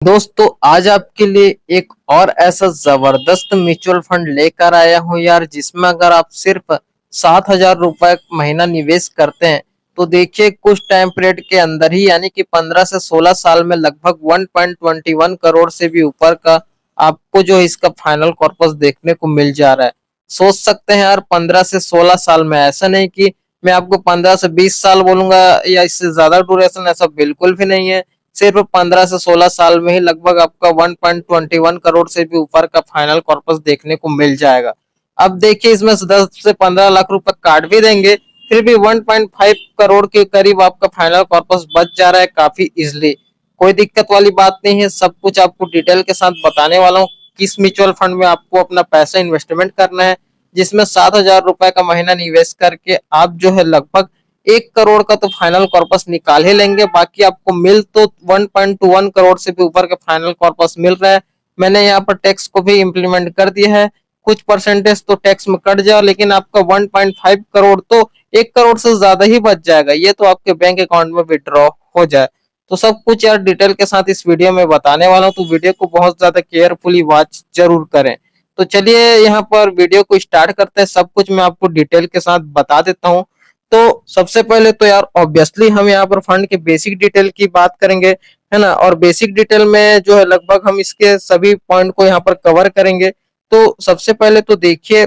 दोस्तों आज आपके लिए एक और ऐसा जबरदस्त म्यूचुअल फंड लेकर आया हूं यार, जिसमें अगर आप सिर्फ 7,000 रुपए महीना निवेश करते हैं तो देखिए कुछ टाइम पीरियड के अंदर ही यानी कि 15 से 16 साल में लगभग 1.21 करोड़ से भी ऊपर का आपको जो इसका फाइनल कॉर्पस देखने को मिल जा रहा है। सोच सकते हैं यार, 15 से 16 साल में, ऐसा नहीं कि मैं आपको 15 से 20 साल बोलूंगा या इससे ज्यादा ड्यूरेशन, ऐसा बिल्कुल भी नहीं है। सिर्फ 15 से 16 साल में ही लगभग आपका 1.21 करोड़ से भी ऊपर का फाइनल कॉर्पस देखने को मिल जाएगा। अब देखिए इसमें 10 से 15 लाख रुपए काट भी देंगे, फिर भी 1.5 करोड़ के करीब आपका फाइनल कॉर्पस बच जा रहा है काफी इजिली। कोई दिक्कत वाली बात नहीं है, सब कुछ आपको डिटेल के साथ बताने वाला हूँ। किस म्यूचुअल फंड में आपको अपना पैसा इन्वेस्टमेंट करना है, जिसमें 7,000 रुपए का महीना निवेश करके आप जो है लगभग 1 करोड़ का तो फाइनल कॉर्पस निकाल ही लेंगे। बाकी आपको मिल तो 1.21 करोड़ से भी ऊपर का फाइनल कॉर्पस मिल रहा है। मैंने यहाँ पर टैक्स को भी इम्प्लीमेंट कर दिया है, कुछ परसेंटेज तो टैक्स में कट जाए, लेकिन आपका 1.5 करोड़ तो 1 करोड़ से ज्यादा ही बच जाएगा, ये तो आपके बैंक अकाउंट में विड्रॉ हो जाए। तो सब कुछ यार डिटेल के साथ इस वीडियो में बताने वाला हूँ, तो वीडियो को बहुत ज्यादा केयरफुली वॉच जरूर करें। तो चलिए यहाँ पर वीडियो को स्टार्ट करते हैं, सब कुछ मैं आपको डिटेल के साथ बता देता हूँ। तो सबसे पहले तो यार ऑब्वियसली हम यहाँ पर फंड के बेसिक डिटेल की बात करेंगे, है ना। और बेसिक डिटेल में जो है लगभग हम इसके सभी पॉइंट को यहाँ पर कवर करेंगे। तो सबसे पहले तो देखिए,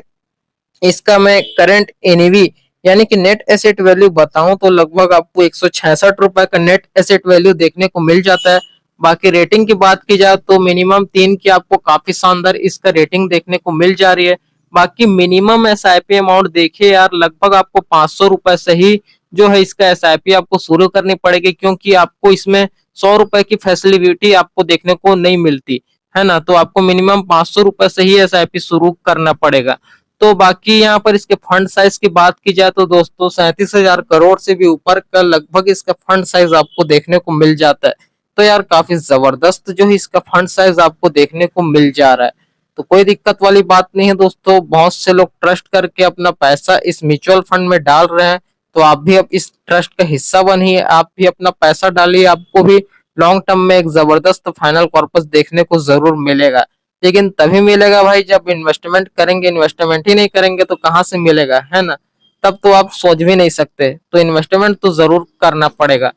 इसका मैं करंट एनएवी यानी कि नेट एसेट वैल्यू बताऊं तो लगभग आपको 166 रुपए का नेट एसेट वैल्यू देखने को मिल जाता है। बाकी रेटिंग की बात की जाए तो मिनिमम 3 की आपको काफी शानदार इसका रेटिंग देखने को मिल जा रही है। बाकी मिनिमम एसआईपी अमाउंट देखिए यार, लगभग आपको 500 रुपए से ही जो है इसका एसआईपी आपको शुरू करनी पड़ेगी, क्योंकि आपको इसमें 100 रुपए की फैसिलिटी आपको देखने को नहीं मिलती, है ना। तो आपको मिनिमम 500 रुपए से ही एसआईपी शुरू करना पड़ेगा। तो बाकी यहाँ पर इसके फंड साइज की बात की जाए तो दोस्तों 37,000 करोड़ से भी ऊपर का लगभग इसका फंड साइज आपको देखने को मिल जाता है। तो यार काफी जबरदस्त जो है इसका फंड साइज आपको देखने को मिल जा रहा है। तो कोई दिक्कत वाली बात नहीं है दोस्तों, बहुत से लोग ट्रस्ट करके अपना पैसा इस म्यूचुअल फंड में डाल रहे हैं। तो आप भी अब इस ट्रस्ट का हिस्सा बनिए, आप भी अपना पैसा डालिए, आपको भी लॉन्ग टर्म में एक जबरदस्त फाइनल कॉर्पस देखने को जरूर मिलेगा। लेकिन तभी मिलेगा भाई जब इन्वेस्टमेंट करेंगे, इन्वेस्टमेंट ही नहीं करेंगे तो कहाँ से मिलेगा, है ना। तब तो आप सोच भी नहीं सकते, तो इन्वेस्टमेंट तो जरूर करना पड़ेगा।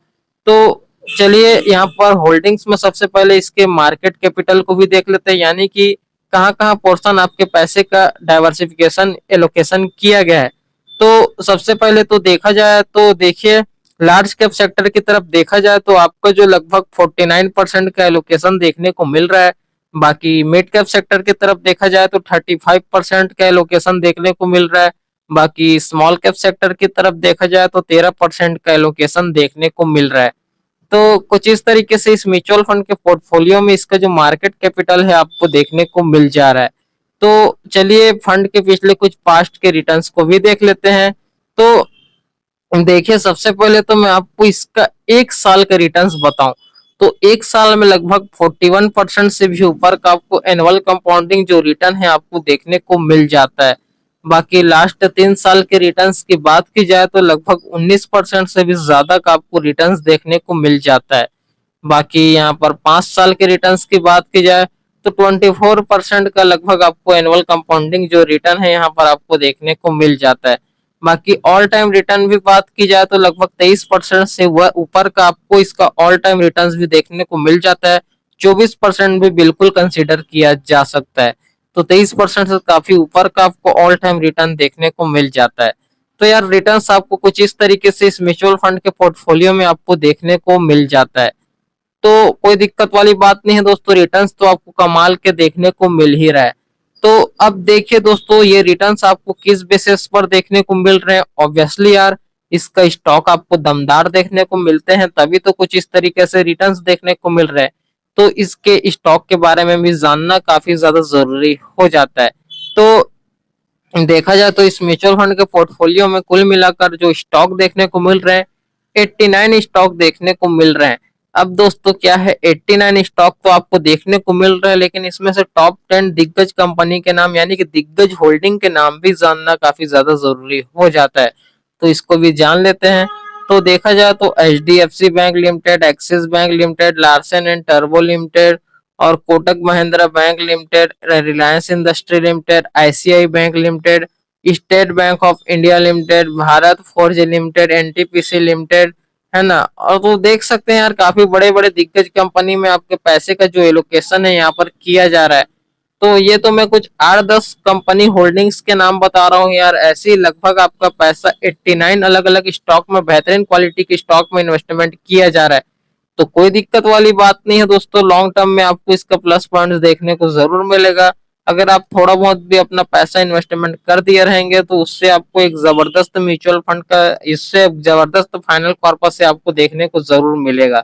तो चलिए यहाँ पर होल्डिंग्स में सबसे पहले इसके मार्केट कैपिटल को भी देख लेते हैं, यानी कि कहाँ कहाँ पोर्शन आपके पैसे का डाइवर्सिफिकेशन एलोकेशन किया गया है। तो सबसे पहले तो देखा जाए तो देखिए, लार्ज कैप सेक्टर की तरफ देखा जाए तो आपका जो लगभग 49% का एलोकेशन देखने को मिल रहा है। बाकी मिड कैप सेक्टर की तरफ देखा जाए तो 35% का एलोकेशन देखने को मिल रहा है। बाकी स्मॉल कैप सेक्टर की तरफ देखा जाए तो 13% का एलोकेशन देखने को मिल रहा है। तो कुछ इस तरीके से इस म्यूचुअल फंड के पोर्टफोलियो में इसका जो मार्केट कैपिटल है आपको देखने को मिल जा रहा है। तो चलिए फंड के पिछले कुछ पास्ट के रिटर्न्स को भी देख लेते हैं। तो देखिए सबसे पहले तो मैं आपको इसका 1 साल का रिटर्न्स बताऊं तो 1 साल में लगभग 41% से भी ऊपर का आपको एनुअल कंपाउंडिंग जो रिटर्न है आपको देखने को मिल जाता है। बाकी लास्ट 3 साल के रिटर्न्स की बात की जाए तो लगभग 19% से भी ज्यादा का आपको रिटर्न्स देखने को मिल जाता है। बाकी यहाँ पर 5 साल के रिटर्न्स की बात की जाए तो 24% का लगभग आपको एनुअल कंपाउंडिंग जो रिटर्न है यहाँ पर आपको देखने को मिल जाता है। बाकी ऑल टाइम रिटर्न भी बात की जाए तो लगभग 23% से ऊपर का आपको इसका ऑल टाइम रिटर्न भी देखने को मिल जाता है। 24% भी बिल्कुल कंसिडर किया जा सकता है। तो 23% से काफी ऊपर का आपको ऑल टाइम रिटर्न देखने को मिल जाता है। तो यार रिटर्न्स आपको कुछ इस तरीके से इस म्यूचुअल फंड के पोर्टफोलियो में आपको देखने को मिल जाता है। तो कोई दिक्कत वाली बात नहीं है दोस्तों, रिटर्न्स तो आपको कमाल के देखने को मिल ही रहा है। तो अब देखिए दोस्तों, ये रिटर्न्स आपको किस बेसिस पर देखने को मिल रहे हैं। ऑब्वियसली यार इसका स्टॉक आपको दमदार देखने को मिलते हैं, तभी तो कुछ इस तरीके से रिटर्न्स देखने को मिल रहे हैं। तो इसके स्टॉक के बारे में भी जानना काफी ज्यादा जरूरी हो जाता है। तो देखा जाए तो इस म्यूचुअल फंड के पोर्टफोलियो में कुल मिलाकर जो स्टॉक देखने को मिल रहे हैं 89 स्टॉक देखने को मिल रहे हैं। अब दोस्तों क्या है, 89 स्टॉक तो आपको देखने को मिल रहा है, लेकिन इसमें से टॉप 10 दिग्गज कंपनी के नाम यानी कि दिग्गज होल्डिंग के नाम भी जानना काफी ज्यादा जरूरी हो जाता है। तो इसको भी जान लेते हैं। तो देखा जाए तो H D F C bank limited, Axis bank limited, Larsen and टर्बो लिमिटेड, और Kotak Mahindra bank limited, Reliance industry limited, ICI bank limited, state bank of India limited, Bharat forge limited, NTPC limited, है ना। और तो देख सकते हैं यार, काफी बड़े बड़े दिग्गज कंपनी में आपके पैसे का जो एलोकेशन है यहाँ पर किया जा रहा है। तो ये तो मैं कुछ 8-10 कंपनी होल्डिंग्स के नाम बता रहा हूँ यार, ऐसे ही लगभग आपका पैसा 89 अलग अलग स्टॉक में, बेहतरीन क्वालिटी के स्टॉक में इन्वेस्टमेंट किया जा रहा है। तो कोई दिक्कत वाली बात नहीं है दोस्तों, लॉन्ग टर्म में आपको इसका प्लस पॉइंट देखने को जरूर मिलेगा। अगर आप थोड़ा बहुत भी अपना पैसा इन्वेस्टमेंट कर दिए रहेंगे तो उससे आपको एक जबरदस्त म्यूचुअल फंड का, इससे जबरदस्त फाइनल कॉर्पस से आपको देखने को जरूर मिलेगा।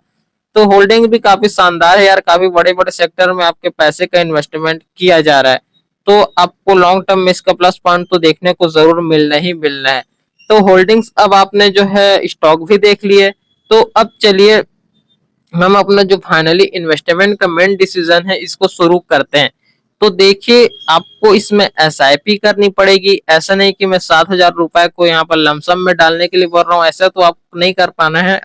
तो होल्डिंग भी काफी शानदार है यार, काफी बड़े बड़े सेक्टर में आपके पैसे का इन्वेस्टमेंट किया जा रहा है। तो आपको लॉन्ग टर्म में इसका प्लस पॉइंट तो देखने को जरूर मिलना ही मिलना है। तो होल्डिंग्स अब आपने जो है स्टॉक भी देख लिए, तो अब चलिए हम अपना जो फाइनली इन्वेस्टमेंट का मेन डिसीजन है इसको शुरू करते हैं। तो देखिए, आपको इसमें एसआईपी करनी पड़ेगी। ऐसा नहीं कि मैं 7,000 रुपए को यहाँ पर लमसम में डालने के लिए बोल रहा हूँ, ऐसा तो आप नहीं कर पाना है।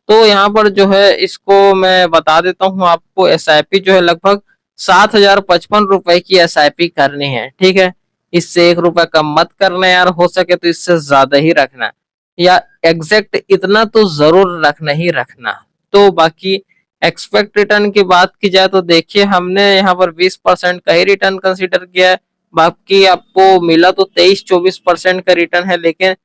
तो यहाँ पर जो है इसको मैं बता देता हूँ आपको, एसआईपी जो है लगभग 7,055 रुपए की एसआईपी करनी है, ठीक है। इससे 1 रुपए कम मत करना यार, हो सके तो इससे ज्यादा ही रखना, या एग्जैक्ट इतना तो जरूर रखना ही रखना। तो बाकी एक्सपेक्ट रिटर्न की बात की जाए तो देखिए, हमने यहाँ पर 20% का ही रिटर्न कंसीडर किया है। बाकी आपको मिला तो 23-24% का रिटर्न है, लेकिन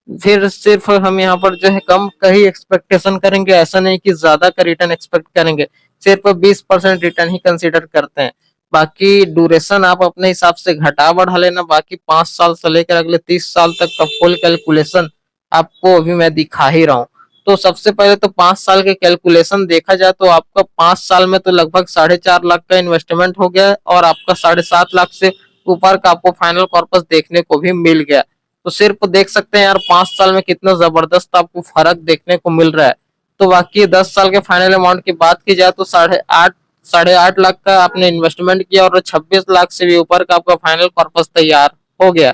फिर सिर्फ हम यहाँ पर जो है कम का ही एक्सपेक्टेशन करेंगे, ऐसा नहीं कि ज्यादा का रिटर्न एक्सपेक्ट करेंगे। सिर्फ 20% रिटर्न ही कंसीडर करते हैं। बाकी ड्यूरेशन आप अपने हिसाब से घटा बढ़ा लेना, बाकी 5 साल से लेकर अगले 30 साल तक का फुल कैलकुलेशन आपको अभी मैं दिखा ही रहा हूँ। तो सबसे पहले तो 5 साल के कैलकुलेशन देखा जाए तो आपका 5 साल में तो लगभग 4.5 लाख का इन्वेस्टमेंट हो गया, और आपका 7.5 लाख से ऊपर का आपको फाइनल कॉर्पस देखने को भी मिल गया। तो सिर्फ देख सकते हैं यार 5 साल में कितना जबरदस्त आपको फर्क देखने को मिल रहा है। तो बाकी 10 साल के फाइनल अमाउंट की बात की जाए तो 8.5 लाख का आपने इन्वेस्टमेंट किया, और 26 लाख से भी ऊपर का आपका फाइनल कॉर्पस तैयार हो गया।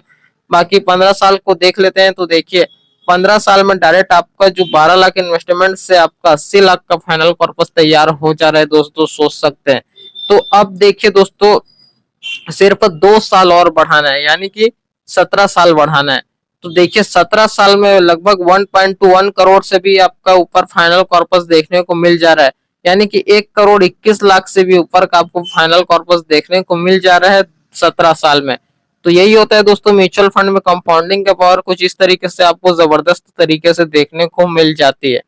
बाकी 15 साल को देख लेते हैं, तो देखिए 15 साल में डायरेक्ट आपका जो 12 लाख इन्वेस्टमेंट से आपका 80 लाख का फाइनल कॉर्पस तैयार हो जा रहा है दोस्तों, सोच सकते हैं। तो अब देखिए दोस्तों, सिर्फ 2 साल और बढ़ाना है, यानी कि 17 साल बढ़ाना है। तो देखिए 17 साल में लगभग 1.21 करोड़ से भी आपका ऊपर फाइनल कॉर्पस देखने को मिल जा रहा है, यानी कि 1,21 लाख से भी ऊपर का आपको फाइनल कॉर्पस देखने को मिल जा रहा है 17 साल में। तो यही होता है दोस्तों म्यूचुअल फंड में कंपाउंडिंग का पावर, कुछ इस तरीके से आपको जबरदस्त तरीके से देखने को मिल जाती है।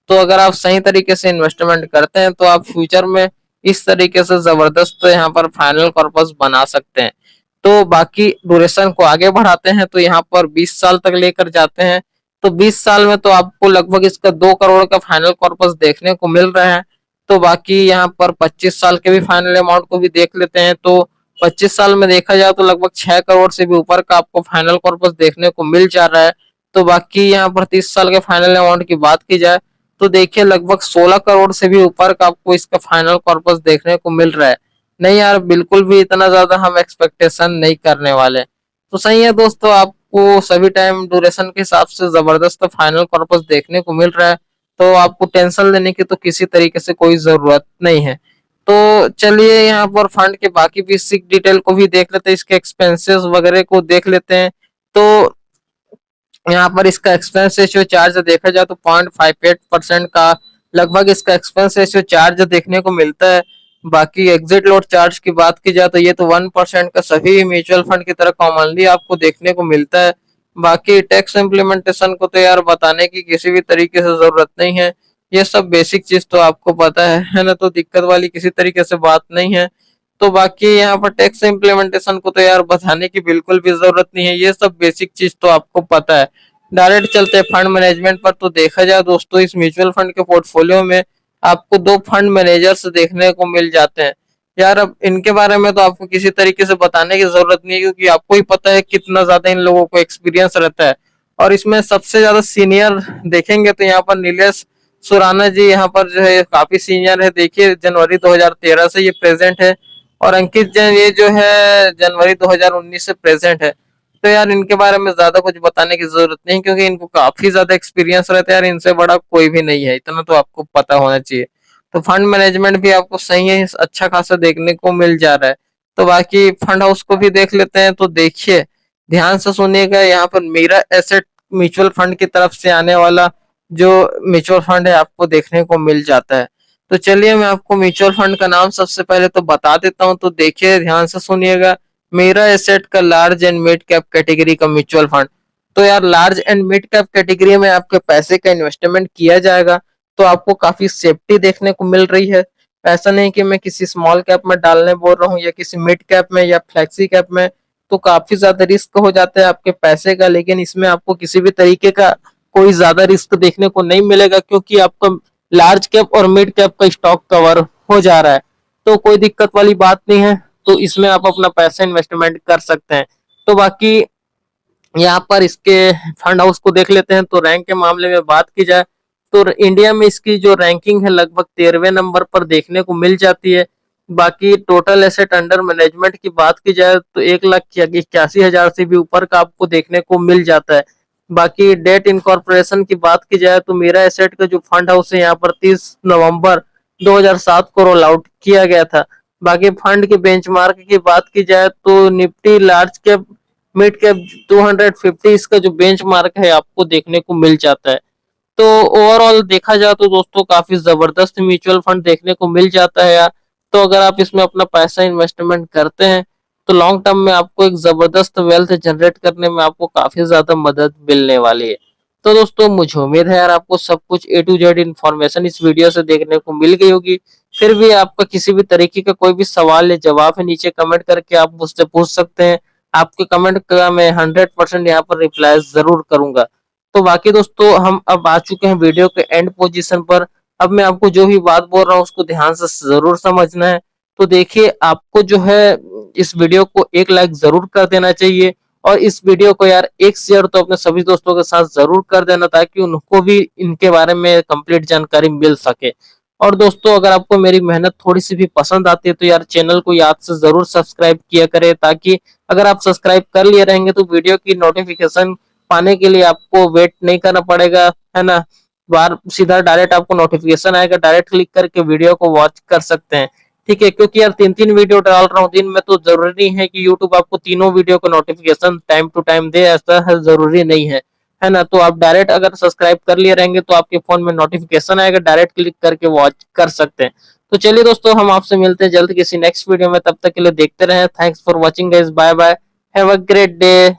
तो अगर आप सही तरीके से इन्वेस्टमेंट करते हैं तो आप फ्यूचर में इस तरीके से जबरदस्त यहाँ पर फाइनल कॉर्पस बना सकते हैं। तो बाकी ड्यूरेशन को आगे बढ़ाते हैं, तो यहाँ पर 20 साल तक लेकर जाते हैं। तो 20 साल में तो आपको लगभग इसका 2 करोड़ का फाइनल कॉर्पस देखने को मिल रहा है। तो बाकी यहाँ पर 25 साल के भी फाइनल अमाउंट को भी देख लेते हैं, तो 25 साल में देखा जाए तो लगभग 6 करोड़ से भी ऊपर का आपको फाइनल कॉर्पस देखने को मिल जा रहा है। तो बाकी यहाँ पर 30 साल के फाइनल अमाउंट की बात की जाए तो देखिए लगभग 16 करोड़ से भी ऊपर का आपको इसका फाइनल कॉर्पस देखने को मिल रहा है। नहीं यार, बिल्कुल भी इतना ज्यादा हम एक्सपेक्टेशन नहीं करने वाले। तो सही है दोस्तों, आपको सभी टाइम ड्यूरेशन के हिसाब से जबरदस्त फाइनल कॉर्पस देखने को मिल रहा है, तो आपको टेंशन लेने की तो किसी तरीके से कोई जरूरत नहीं है। तो चलिए यहाँ पर फंड के बाकी बेसिक डिटेल को भी देख लेते हैं, इसके एक्सपेंसेस वगैरह को देख लेते हैं। तो यहाँ पर इसका एक्सपेंस रेशियो चार्ज देखा जाए तो 0.58% का लगभग इसका एक्सपेंस रेशियो चार्ज देखने को मिलता है। बाकी एग्जिट लोड चार्ज की बात की जाए तो ये तो 1% का सभी म्यूचुअल फंड की तरह कॉमनली आपको देखने को मिलता है। बाकी टैक्स इम्प्लीमेंटेशन को तो यार बताने की किसी भी तरीके से जरूरत नहीं है, ये सब बेसिक चीज तो आपको पता है ना, तो दिक्कत वाली किसी तरीके से बात नहीं है। तो बाकी यहाँ पर टैक्स इम्प्लीमेंटेशन को तो यार बताने की बिल्कुल भी जरूरत नहीं है, ये सब बेसिक चीज तो आपको पता है। डायरेक्ट चलते हैं फंड मैनेजमेंट पर। तो देखा जाए दोस्तों, इस म्यूचुअल फंड के पोर्टफोलियो में आपको 2 फंड मैनेजर्स देखने को मिल जाते हैं। यार अब इनके बारे में तो आपको किसी तरीके से बताने की जरूरत नहीं है, क्योंकि आपको ही पता है कितना ज्यादा इन लोगों को एक्सपीरियंस रहता है। और इसमें सबसे ज्यादा सीनियर देखेंगे तो यहाँ पर नीलेश सुराना जी यहाँ पर जो है काफी सीनियर है। देखिए जनवरी 2013 से ये प्रेजेंट है, और अंकित जैन ये जो है जनवरी 2019 से प्रेजेंट है। तो यार इनके बारे में ज्यादा कुछ बताने की जरूरत नहीं, क्योंकि इनको काफी ज्यादा एक्सपीरियंस रहता है यार, इनसे बड़ा कोई भी नहीं है, इतना तो आपको पता होना चाहिए। तो फंड मैनेजमेंट भी आपको सही है, अच्छा खासा देखने को मिल जा रहा है। तो बाकी फंड हाउस को भी देख लेते हैं। तो देखिए, ध्यान से सुनिएगा, यहाँ पर मेरा एसेट म्यूचुअल फंड की तरफ से आने वाला जो म्यूचुअल फंड है आपको देखने को मिल जाता है। तो चलिए मैं आपको म्यूचुअल फंड का नाम सबसे पहले तो बता देता हूँ। तो देखिए, ध्यान से सुनिएगा, मेरा एसेट का large and mid cap category का म्यूचुअल फंड। तो यार, large and mid cap category में आपके पैसे का इन्वेस्टमेंट किया जाएगा, तो आपको काफी सेफ्टी देखने को मिल रही है। ऐसा नहीं कि मैं किसी स्मॉल कैप में डालने बोल रहा हूँ या किसी मिड कैप में या फ्लेक्सी कैप में, तो काफी ज्यादा रिस्क हो जाता है आपके पैसे का। लेकिन इसमें आपको किसी भी तरीके का कोई ज्यादा रिस्क देखने को नहीं मिलेगा, क्योंकि आपका लार्ज कैप और मिड कैप का स्टॉक कवर हो जा रहा है। तो कोई दिक्कत वाली बात नहीं है। तो इसमें आप अपना पैसा इन्वेस्टमेंट कर सकते हैं। तो बाकी यहाँ पर इसके फंड हाउस को देख लेते हैं। तो रैंक के मामले में बात की जाए तो इंडिया में इसकी जो रैंकिंग है लगभग 13वें नंबर पर देखने को मिल जाती है। बाकी टोटल एसेट अंडर मैनेजमेंट की बात की जाए तो 1,81,000 से भी ऊपर का आपको देखने को मिल जाता है। बाकी डेट इनकॉर्पोरेशन की बात की जाए तो मेरा एसेट का जो फंड हाउस है यहाँ पर 30 नवंबर 2007 को रोल आउट किया गया था। बाकी फंड के बेंचमार्क की बात की जाए तो Nifty large cap mid cap 250 इसका जो बेंचमार्क है आपको देखने को मिल जाता है। तो ओवरऑल देखा जाए तो दोस्तों काफी जबरदस्त म्यूचुअल फंड देखने को मिल जाता है यार। तो अगर आप इसमें अपना पैसा इन्वेस्टमेंट करते हैं तो लॉन्ग टर्म में आपको एक जबरदस्त वेल्थ जनरेट करने में आपको काफी ज्यादा मदद मिलने वाली है। तो दोस्तों मुझे उम्मीद है यार आपको सब कुछ ए टू जेड इन्फॉर्मेशन इस वीडियो से देखने को मिल गई होगी। फिर भी आपका किसी भी तरीके का कोई भी सवाल या जवाब है, नीचे कमेंट करके आप मुझसे पूछ सकते हैं। आपके कमेंट का मैं 100% यहाँ पर रिप्लाई जरूर करूंगा। तो बाकी दोस्तों हम अब आ चुके हैं वीडियो के एंड पोजीशन पर। अब मैं आपको जो भी बात बोल रहा हूँ उसको ध्यान से जरूर समझना है। तो देखिए, आपको जो है इस वीडियो को एक लाइक जरूर कर देना चाहिए, और इस वीडियो को यार एक शेयर तो अपने सभी दोस्तों के साथ जरूर कर देना, ताकि उनको भी इनके बारे में कंप्लीट जानकारी मिल सके। और दोस्तों, अगर आपको मेरी मेहनत थोड़ी सी भी पसंद आती है तो यार चैनल को याद से जरूर सब्सक्राइब किया करें, ताकि अगर आप सब्सक्राइब कर लिए रहेंगे तो वीडियो की नोटिफिकेशन पाने के लिए आपको वेट नहीं करना पड़ेगा, है ना। बार सीधा डायरेक्ट आपको नोटिफिकेशन आएगा, डायरेक्ट क्लिक करके वीडियो को वॉच कर सकते हैं। ठीक है, क्योंकि यार 3-3 वीडियो डाल रहा हूँ दिन में, तो जरूरी नहीं है कि यूट्यूब आपको तीनों वीडियो को नोटिफिकेशन टाइम टू टाइम दे, ऐसा है जरूरी नहीं है ना। तो आप डायरेक्ट अगर सब्सक्राइब कर लिए रहेंगे तो आपके फोन में नोटिफिकेशन आएगा, डायरेक्ट क्लिक करके वॉच कर सकते हैं। तो चलिए दोस्तों, हम आपसे मिलते हैं जल्द किसी नेक्स्ट वीडियो में। तब तक के लिए देखते रहें। Thanks for watching guys, bye bye, have a great day.